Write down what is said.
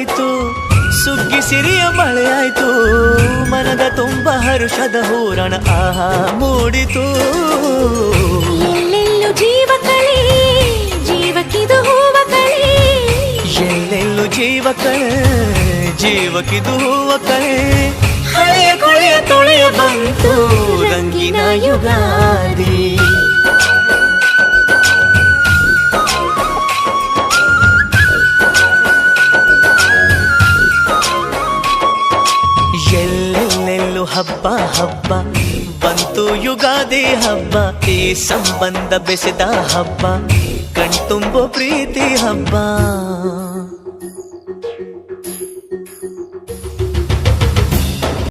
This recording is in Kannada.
ಆಯ್ತು, ಸುಗ್ಗಿ ಸಿರಿಯ ಮಳೆ ಆಯ್ತು, ಮನದ ತುಂಬ ಹರುಷದ ಹೂರಣ ಆಹಾ ಮೂಡಿತು. ಎಲ್ಲೆಲ್ಲೂ ಜೀವ ಕಳೆ, ಜೀವಕ್ಕಿದು ಹೂವ ಕಳೆ. ಎಲ್ಲೆಲ್ಲೂ ಜೀವ ಕಳೆ, ಜೀವಕ್ಕಿದು ಹೂವ ಕಳೆ. ಹಳೆಯ ಕೊಳೆಯ ತೊಳೆಯ ಬಂತು ರಂಗಿನ ಯುಗಾದಿ. ಎಲ್ಲೆಲ್ಲೆಲ್ಲೂ ಹಬ್ಬ ಹಬ್ಬ ಬಂತು ಯುಗಾದಿ ಹಬ್ಬ. ಈ ಸಂಬಂಧ ಬೆಸೆದ ಹಬ್ಬ, ಕಣ್ತುಂಬೋ ಪ್ರೀತಿ ಹಬ್ಬ.